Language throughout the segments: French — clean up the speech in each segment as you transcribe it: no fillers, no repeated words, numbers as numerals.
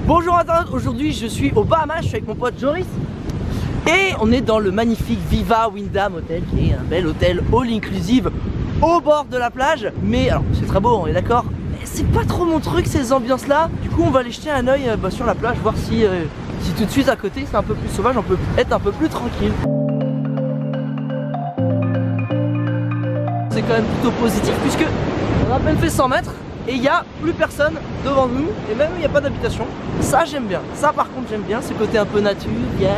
Bonjour internaute, aujourd'hui je suis aux Bahamas, je suis avec mon pote Joris. Et on est dans le magnifique Viva Wyndham Hotel, qui est un bel hôtel all inclusive au bord de la plage. Mais alors c'est très beau, on est d'accord, mais c'est pas trop mon truc ces ambiances là. Du coup on va aller jeter un oeil sur la plage, voir si tout de suite à côté c'est un peu plus sauvage, on peut être un peu plus tranquille. C'est quand même plutôt positif puisque on a à peine fait 100 mètres et il n'y a plus personne devant nous et même il n'y a pas d'habitation. Ça j'aime bien, ça par contre j'aime bien, ce côté un peu nature, vierge.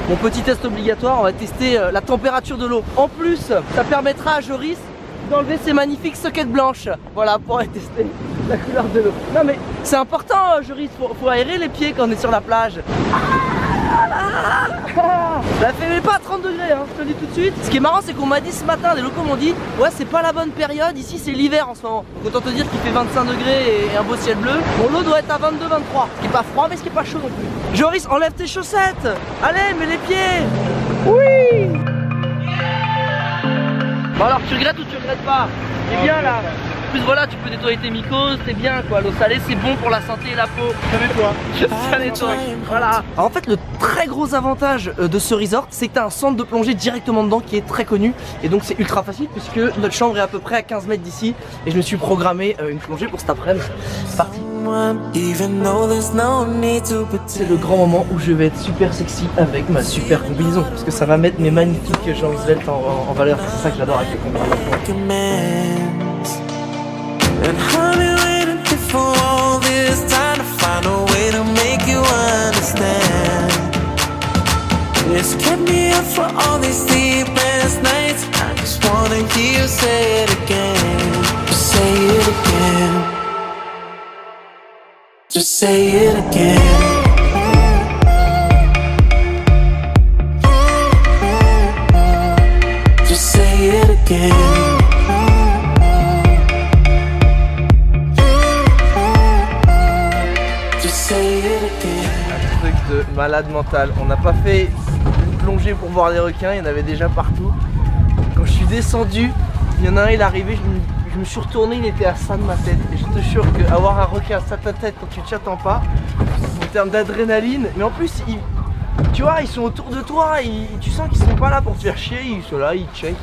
Mon petit test obligatoire, on va tester la température de l'eau. En plus ça permettra à Joris d'enlever ses magnifiques soquettes blanches. Voilà, pour aller tester la couleur de l'eau. Non mais c'est important Joris, faut aérer les pieds quand on est sur la plage. Ça fait mais pas à 30 degrés hein, je te le dis tout de suite. Ce qui est marrant c'est qu'on m'a dit ce matin, des locaux m'ont dit ouais c'est pas la bonne période, ici c'est l'hiver en ce moment. Donc autant te dire qu'il fait 25 degrés et un beau ciel bleu. Bon l'eau doit être à 22-23, ce qui est pas froid mais ce qui est pas chaud non plus. Joris enlève tes chaussettes. Allez mets les pieds. Oui. Bon alors tu regrettes ou tu regrettes pas? C'est bien là. En plus voilà, tu peux nettoyer tes mycoses, c'est bien quoi. L'eau salée c'est bon pour la santé et la peau. Ça nettoie. Ça nettoie. Voilà. Alors, en fait le très gros avantage de ce resort c'est que tu as un centre de plongée directement dedans qui est très connu. Et donc c'est ultra facile puisque notre chambre est à peu près à 15 mètres d'ici. Et je me suis programmé une plongée pour cet après-midi. C'est parti. C'est le grand moment où je vais être super sexy avec ma super combinaison. Parce que ça va mettre mes magnifiques jambes sveltes en valeur. C'est ça que j'adore avec les combinaisons. And I've been waiting for all this time to find a way to make you understand. It's kept me up for all these sleepless nights. I just wanna hear you say it again. Just say it again. Just say it again. Just say it again. De malade mental. On n'a pas fait une plongée pour voir les requins, il y en avait déjà partout. Quand je suis descendu, il y en a un, il est arrivé, je me suis retourné, il était à ça de ma tête. Et je te jure qu'avoir un requin à ça de ta tête quand tu ne t'y attends pas, en termes d'adrénaline, mais en plus, tu vois, ils sont autour de toi, tu sens qu'ils sont pas là pour te faire chier, ils sont là, ils check.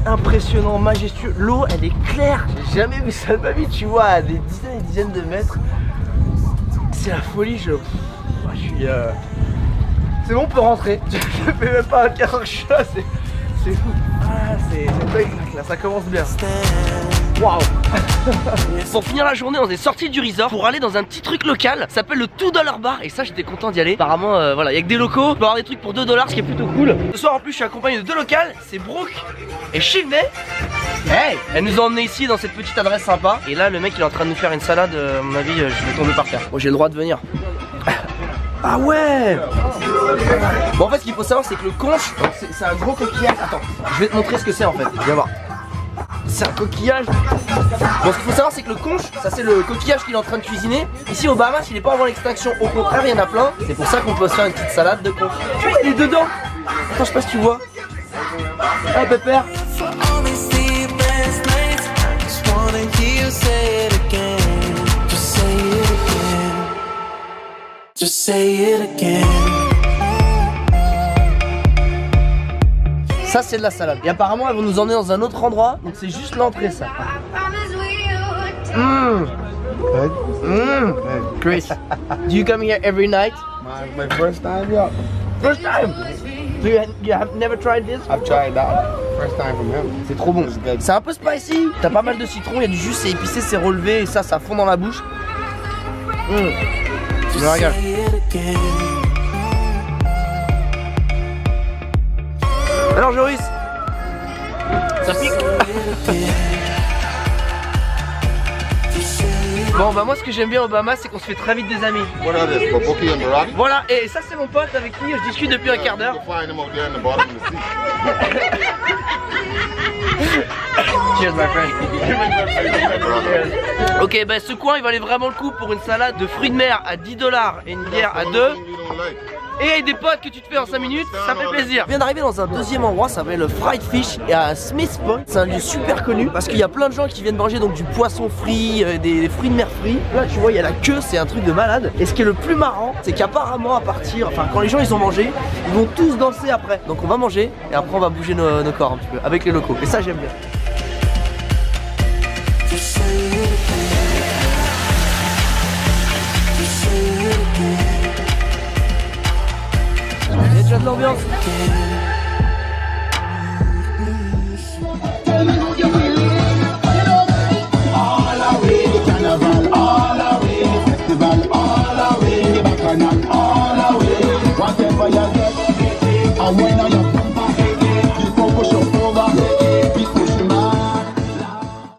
Impressionnant, majestueux. L'eau, elle est claire. J'ai jamais vu ça de ma vie, tu vois, à des dizaines et dizaines de mètres. C'est la folie, je suis c'est bon, on peut rentrer. Je fais même pas un quart de chat, c'est fou. Ah, c'est là, ça commence bien. Waouh. Pour finir la journée, on est sorti du resort pour aller dans un petit truc local, ça s'appelle le $2 bar. Et ça, j'étais content d'y aller. Apparemment, voilà, il y a que des locaux, on peut avoir des trucs pour $2, ce qui est plutôt cool. Ce soir, en plus, je suis accompagné de deux locales, c'est Brooke et Shivney. Hey, elles nous ont emmenés ici dans cette petite adresse sympa. Et là, le mec, il est en train de nous faire une salade. À mon avis, je vais tomber par terre. Bon, j'ai le droit de venir. Ah ouais. Bon en fait ce qu'il faut savoir c'est que le conche, c'est un gros coquillage. Attends, je vais te montrer ce que c'est en fait, viens voir. C'est un coquillage. Bon ce qu'il faut savoir c'est que le conche, ça c'est le coquillage qu'il est en train de cuisiner. Ici au Bahamas il est pas avant l'extinction, au contraire il y en a plein. C'est pour ça qu'on peut se faire une petite salade de conche. Tu vois il est dedans. Attends je sais pas si tu vois. Ah pépère. Just say it again. Ça c'est de la salade. Et apparemment elles vont nous emmener dans un autre endroit. Donc c'est juste l'entrée ça. Chris, do you come here every night? My first time, yeah. First time? So you have never tried this? I've tried that. First time from him. C'est trop bon. C'est un peu spicy. T'as pas mal de citron, il y a du jus, c'est épicé, c'est relevé et ça fond dans la bouche. Je me regarde. Alors Joris, ça pique. Bon bah moi ce que j'aime bien au Bahamas c'est qu'on se fait très vite des amis. Voilà, et ça c'est mon pote avec qui je discute depuis un quart d'heure. Cheers my friend. Ok bah ce coin il valait vraiment le coup pour une salade de fruits de mer à $10 et une bière à 2. et avec des potes que tu te fais en 5 minutes, ça fait plaisir. Je viens d'arriver dans un deuxième endroit, ça s'appelle le Fried Fish et à Smith Point. C'est un lieu super connu parce qu'il y a plein de gens qui viennent manger donc du poisson frit, des fruits de mer frits. Là tu vois il y a la queue, c'est un truc de malade. Et ce qui est le plus marrant, c'est qu'apparemment à partir, enfin quand les gens ils ont mangé, ils vont tous danser après. Donc on va manger et après on va bouger nos corps un petit peu avec les locaux. Et ça j'aime bien. Il y a déjà de l'ambiance.